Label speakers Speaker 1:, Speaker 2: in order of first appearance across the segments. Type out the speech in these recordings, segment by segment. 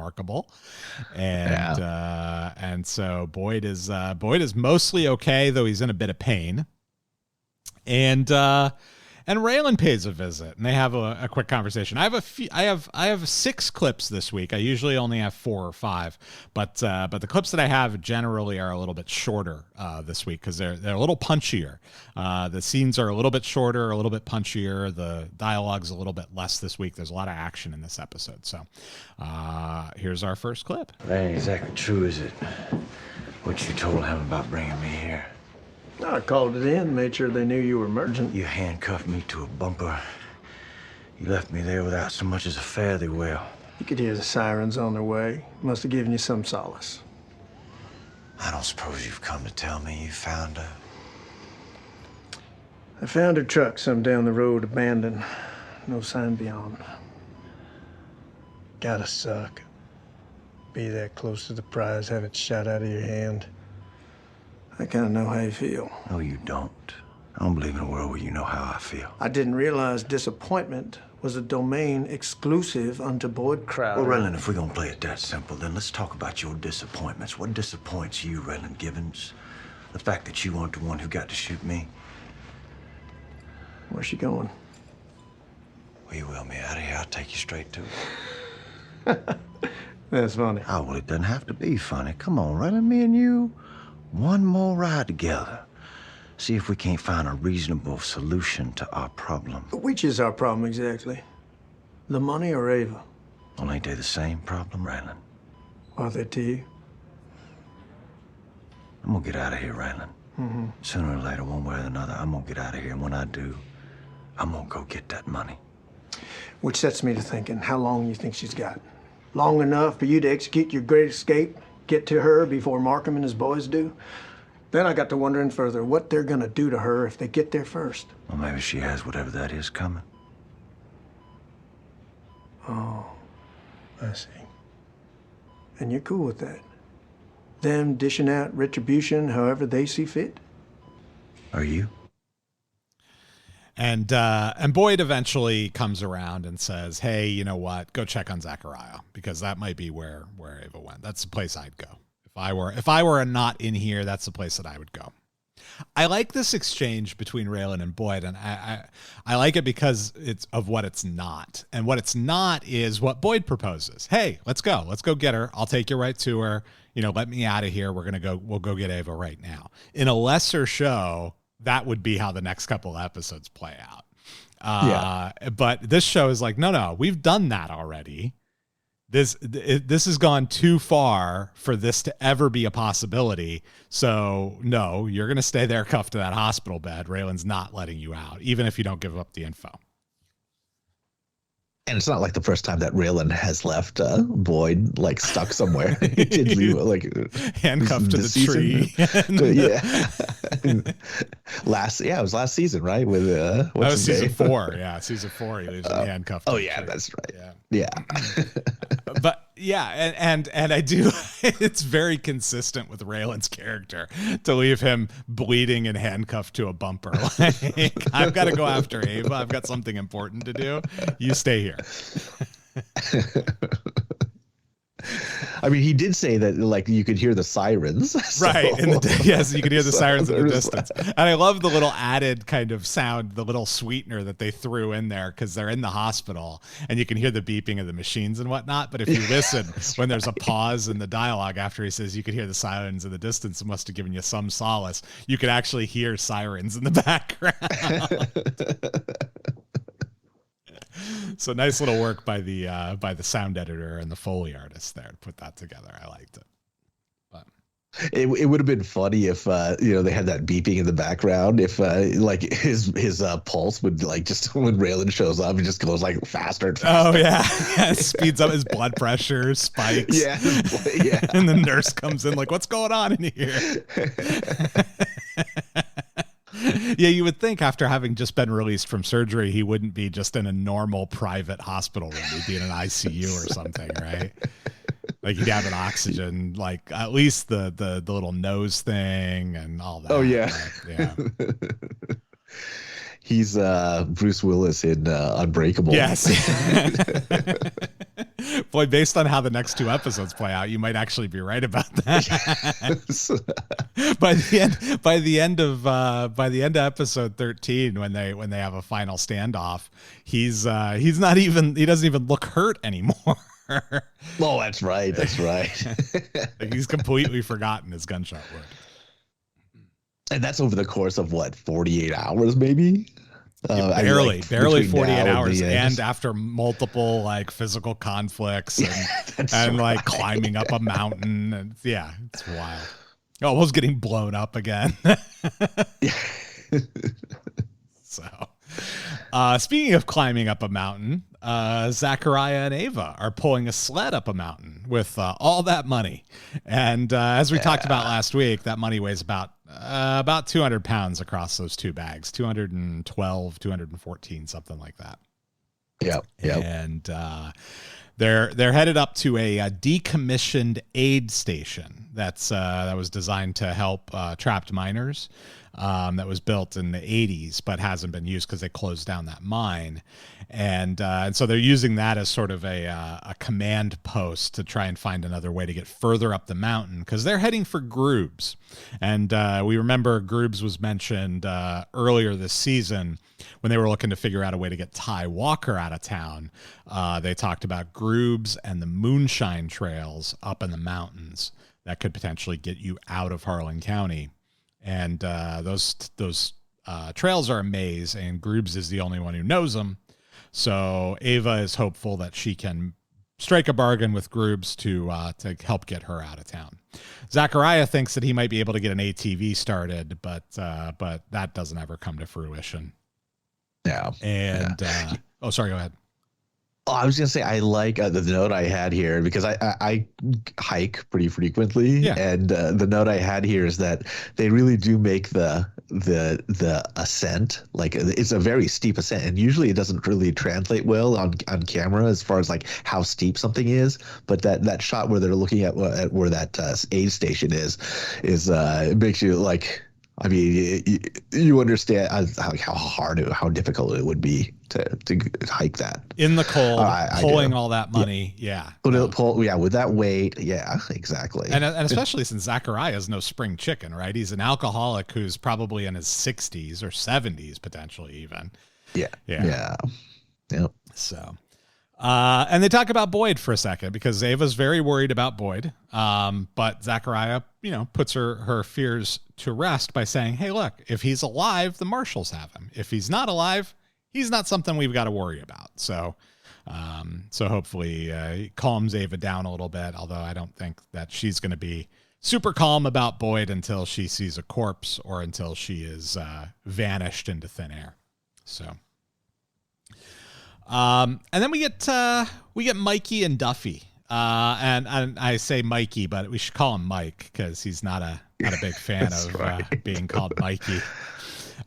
Speaker 1: remarkable. And so Boyd is mostly okay, though he's in a bit of pain. And Raylan pays a visit, and they have a quick conversation. I have 6 clips this week. I usually only have 4 or 5, but the clips that I have generally are a little bit shorter this week because they're a little punchier. The scenes are a little bit shorter, a little bit punchier. The dialogue's a little bit less this week. There's a lot of action in this episode. So here's our first clip.
Speaker 2: That ain't exactly true, is it? What you told him about bringing me here?
Speaker 3: I called it in, made sure they knew you were emergent.
Speaker 2: You handcuffed me to a bumper. You left me there without so much as a fare thee well.
Speaker 3: You could hear the sirens on their way. Must have given you some solace.
Speaker 2: I don't suppose you've come to tell me you found her.
Speaker 3: I found her truck some down the road, abandoned. No sign beyond. Gotta suck. Be that close to the prize, have it shot out of your hand. I kind of know how you feel.
Speaker 2: No, you don't. I don't believe in a world where you know how I feel.
Speaker 3: I didn't realize disappointment was a domain exclusive unto Boyd Crowder.
Speaker 2: Well, Raylan, if we're gonna play it that simple, then let's talk about your disappointments. What disappoints you, Raylan Givens? The fact that you weren't the one who got to shoot me?
Speaker 3: Where's she going?
Speaker 2: Well, you will me out of here. I'll take you straight to it.
Speaker 3: That's funny.
Speaker 2: Oh, well, it doesn't have to be funny. Come on, Raylan, me and you. One more ride together. See if we can't find a reasonable solution to our problem.
Speaker 3: Which is our problem exactly? The money or Ava?
Speaker 2: Well, ain't they the same problem, Raylan?
Speaker 3: Are they to you?
Speaker 2: I'm gonna get out of here, Raylan.
Speaker 3: Mm-hmm.
Speaker 2: Sooner or later, one way or another, I'm gonna get out of here. And when I do, I'm gonna go get that money.
Speaker 3: Which sets me to thinking, how long you think she's got? Long enough for you to execute your great escape? Get to her before Markham and his boys do? Then I got to wondering further what they're gonna do to her if they get there first.
Speaker 2: Well, maybe she has whatever that is coming.
Speaker 3: Oh, I see. And you're cool with that? Them dishing out retribution however they see fit?
Speaker 2: Are you?
Speaker 1: And Boyd eventually comes around and says, hey, you know what? Go check on Zachariah, because that might be where Ava went. That's the place I'd go. If I were not in here, that's the place that I would go. I like this exchange between Raylan and Boyd, and I like it because it's of what it's not. And what it's not is what Boyd proposes. Hey, let's go. Let's go get her. I'll take you right to her. You know, let me out of here. We'll go get Ava right now. In a lesser show, that would be how the next couple episodes play out. But this show is like, no, we've done that already. This has gone too far for this to ever be a possibility. So no, you're going to stay there cuffed to that hospital bed. Raylan's not letting you out, even if you don't give up the info.
Speaker 4: And it's not like the first time that Raylan has left Boyd like stuck somewhere. He did leave, like
Speaker 1: handcuffed to the tree.
Speaker 4: It was last season, right? With
Speaker 1: that was season 4. Yeah, season 4. He leaves him handcuffed.
Speaker 4: Oh yeah, that's right. Yeah.
Speaker 1: But yeah, and I do. It's very consistent with Raylan's character to leave him bleeding and handcuffed to a bumper. Like, I've got to go after Ava. I've got something important to do. You stay here.
Speaker 4: I mean, he did say that like you could hear the sirens,
Speaker 1: right? Yes, you could hear the sirens in the distance. And I love the little added kind of sound, the little sweetener that they threw in there because they're in the hospital and you can hear the beeping of the machines and whatnot. But if you listen, when there's a pause in the dialogue after he says you could hear the sirens in the distance, it must have given you some solace. You could actually hear sirens in the background. So nice little work by the sound editor and the Foley artist there to put that together. I liked it. But
Speaker 4: it would have been funny if they had that beeping in the background. If like his pulse would like just when Raylan shows up, it just goes like faster and faster.
Speaker 1: Oh yeah, it speeds up his blood pressure, spikes.
Speaker 4: Yeah.
Speaker 1: And the nurse comes in like, "What's going on in here?" Yeah, you would think after having just been released from surgery, he wouldn't be just in a normal private hospital room. He'd be in an ICU or something, right? Like he'd have an oxygen, like at least the little nose thing and all that.
Speaker 4: Oh yeah,
Speaker 1: yeah.
Speaker 4: He's Bruce Willis in Unbreakable.
Speaker 1: Yes. Boy, based on how the next two episodes play out, you might actually be right about that. by the end of episode 13, when they have a final standoff, he doesn't even look hurt anymore.
Speaker 4: Oh, that's right.
Speaker 1: Like he's completely forgotten his gunshot wound.
Speaker 4: And that's over the course of what, 48 hours, maybe?
Speaker 1: Barely 48 hours,
Speaker 4: and
Speaker 1: after multiple like physical conflicts and like climbing up a mountain, and yeah, it's wild. Almost getting blown up again. So, speaking of climbing up a mountain, Zachariah and Ava are pulling a sled up a mountain with all that money. And as we talked about last week, that money weighs about 200 pounds across those two bags, 212, 214, something like that.
Speaker 4: Yep.
Speaker 1: And they're headed up to a decommissioned aid station that was designed to help trapped miners. That was built in the 80s, but hasn't been used because they closed down that mine. And so they're using that as sort of a command post to try and find another way to get further up the mountain, because they're heading for Groobs. And we remember Groobs was mentioned earlier this season when they were looking to figure out a way to get Ty Walker out of town. They talked about Groobs and the moonshine trails up in the mountains that could potentially get you out of Harlan County. And those trails are a maze, and Groobs is the only one who knows them. So Ava is hopeful that she can strike a bargain with Groobs to help get her out of town. Zachariah thinks that he might be able to get an ATV started, but that doesn't ever come to fruition.
Speaker 4: Yeah.
Speaker 1: And sorry, go ahead.
Speaker 4: Oh, I was going to say, I like the note I had here, because I hike pretty frequently. Yeah. And the note I had here is that they really do make the ascent, like it's a very steep ascent. And usually it doesn't really translate well on camera as far as like how steep something is. But that shot where they're looking at where that aid station is it makes you like, I mean, you understand how difficult it would be to hike that
Speaker 1: in the cold, pulling all that money. Yeah.
Speaker 4: With that weight. Yeah, exactly.
Speaker 1: And especially since Zachariah is no spring chicken, right? He's an alcoholic who's probably in his 60s or 70s, potentially even.
Speaker 4: Yeah.
Speaker 1: So, and they talk about Boyd for a second, because Ava's very worried about Boyd. But Zachariah, puts her fears to rest by saying, hey, look, if he's alive, the marshals have him. If he's not alive, he's not something we've got to worry about. So hopefully he calms Ava down a little bit, although I don't think that she's going to be super calm about Boyd until she sees a corpse or until she is vanished into thin air. So, and then we get Mikey and Duffy. And I say Mikey, but we should call him Mike, because he's not a big fan of being called Mikey.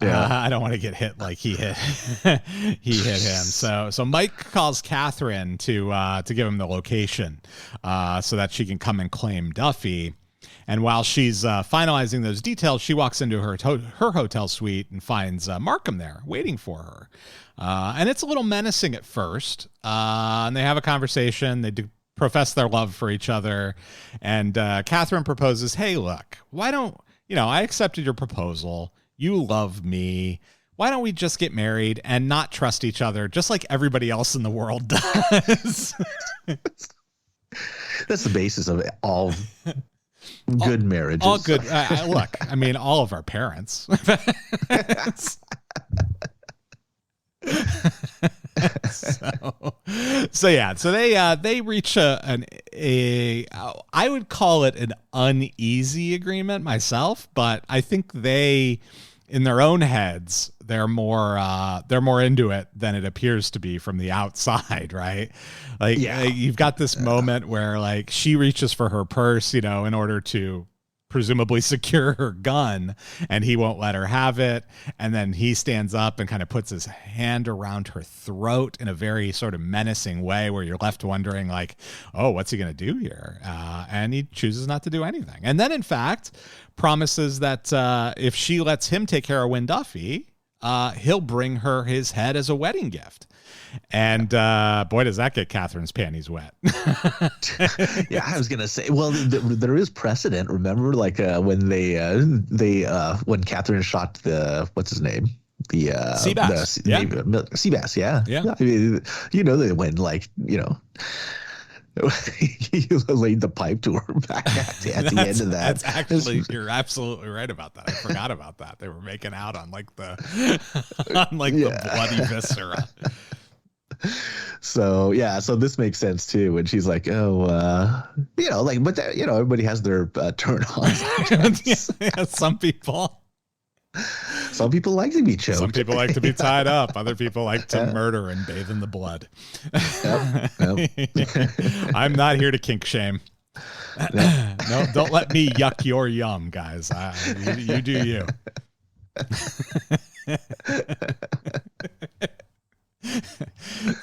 Speaker 1: I don't want to get hit like he hit him. So Mike calls Katherine to give him the location so that she can come and claim Duffy. And while she's finalizing those details, she walks into her hotel suite and finds Markham there waiting for her. And it's a little menacing at first. And they have a conversation. They profess their love for each other. And Katherine proposes, hey, look, why don't, I accepted your proposal. You love me. Why don't we just get married and not trust each other just like everybody else in the world does?
Speaker 4: That's the basis of all good marriages.
Speaker 1: All good. Look, I mean, all of our parents. So they reach I would call it an uneasy agreement myself, but I think they, in their own heads, they're more into it than it appears to be from the outside, right? Like, you've got this moment where like she reaches for her purse, in order to presumably secure her gun, and he won't let her have it. And then he stands up and kind of puts his hand around her throat in a very sort of menacing way, where you're left wondering like, oh, what's he going to do here? And he chooses not to do anything. And then in fact promises that if she lets him take care of Wynn Duffy, he'll bring her his head as a wedding gift. And boy, does that get Catherine's panties wet.
Speaker 4: Yeah, I was gonna say. Well, there is precedent. Remember, like when when Catherine shot what's his name, the
Speaker 1: Seabass,
Speaker 4: Seabass, yeah. I mean, they went you laid the pipe to her back at the end of that.
Speaker 1: That's actually, you're absolutely right about that. I forgot about that. They were making out on the bloody viscera.
Speaker 4: So this makes sense too. When she's like, but everybody has their turn ons. Some people like to be choked.
Speaker 1: Some people like to be tied up. Other people like to murder and bathe in the blood. Yep. I'm not here to kink shame. No, don't let me yuck your yum, guys. You do you.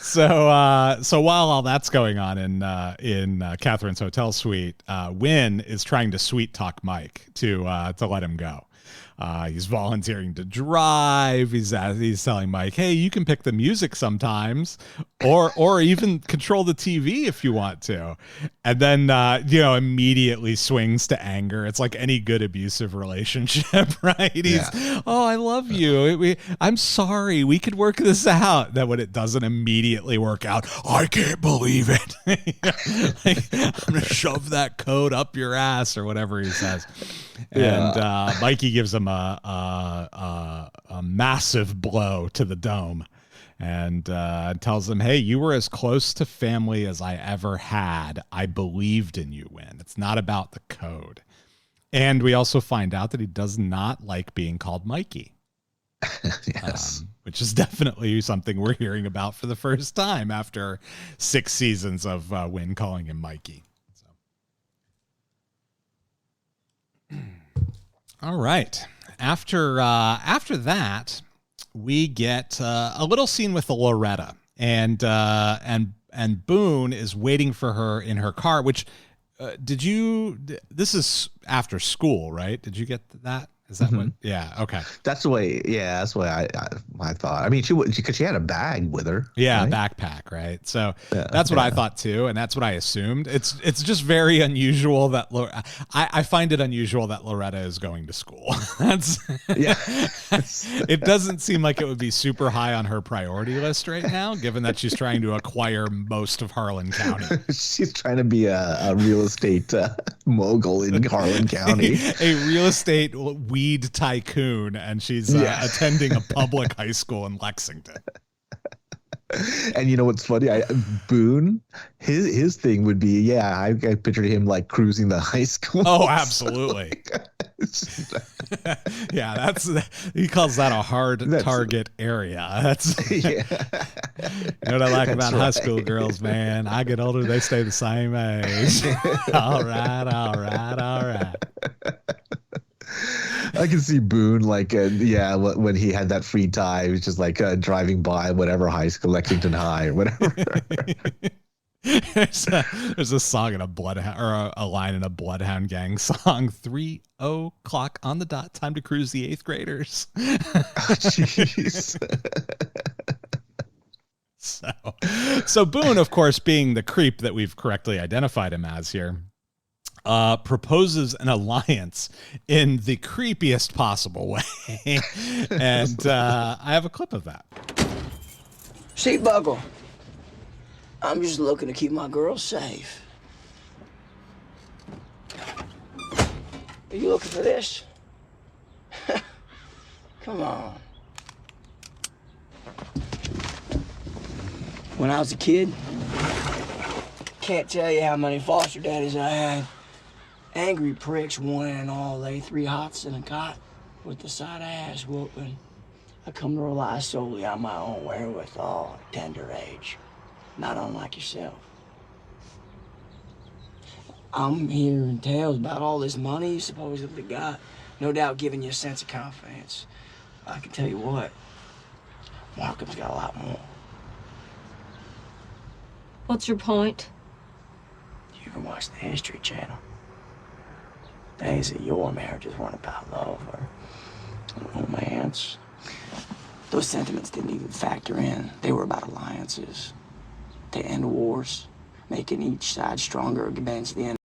Speaker 1: So while all that's going on in Catherine's hotel suite, Wynn is trying to sweet talk Mike to let him go. He's volunteering to drive. He's telling Mike, "Hey, you can pick the music sometimes, or even control the TV if you want to." And then immediately swings to anger. It's like any good abusive relationship, right? He's, "Oh, I love you. I'm sorry. We could work this out." Then when it doesn't immediately work out, "I can't believe it." I'm gonna shove that coat up your ass or whatever he says. And Mikey gives him a massive blow to the dome and tells him, "Hey, you were as close to family as I ever had. I believed in you, Wynn. It's not about the code." And we also find out that he does not like being called Mikey.
Speaker 4: Yes.
Speaker 1: Which is definitely something we're hearing about for the first time after 6 seasons of Wynn calling him Mikey. All right. After that, we get a little scene with the Loretta, and Boon is waiting for her in her car. Which this is after school, right? Did you get that? Is that what? Yeah. Okay.
Speaker 4: That's the way. Yeah, that's the way I thought. I mean, because she had a bag with her.
Speaker 1: Yeah,
Speaker 4: right?
Speaker 1: Backpack. Right. So that's what I thought too, and that's what I assumed. It's just very unusual that I find it unusual that Loretta is going to school. It doesn't seem like it would be super high on her priority list right now, given that she's trying to acquire most of Harlan County.
Speaker 4: She's trying to be a real estate mogul in Harlan County,
Speaker 1: a real estate weed tycoon, and she's attending a public high school in Lexington.
Speaker 4: And you know what's funny? Boon, his thing would be, I pictured him like cruising the high school.
Speaker 1: Oh, absolutely. Yeah, he calls that a hard target area. That's you know what I like about high school girls, man. I get older, they stay the same age. All right.
Speaker 4: I can see Boone when he had that free time, he was just like driving by whatever high school, Lexington High or whatever.
Speaker 1: There's a song in a Bloodhound, or a line in a Bloodhound Gang song. 3:00 on the dot, time to cruise the 8th graders.
Speaker 4: Jeez.
Speaker 1: So Boone, of course, being the creep that we've correctly identified him as here, proposes an alliance in the creepiest possible way. And I have a clip of that.
Speaker 5: See, Buckle, I'm just looking to keep my girls safe. Are you looking for this? Come on. When I was a kid, can't tell you how many foster daddies I had. Angry pricks, one and all, lay 3 hots in a cot with the side of ass whooping. I come to rely solely on my own wherewithal at tender age, not unlike yourself. I'm hearing tales about all this money you supposedly got, no doubt giving you a sense of confidence. I can tell you what, Markham's got a lot more.
Speaker 6: What's your point?
Speaker 5: You can watch the History Channel. Days of your marriages weren't about love or romance. Those sentiments didn't even factor in. They were about alliances, to end wars, making each side stronger against the enemy.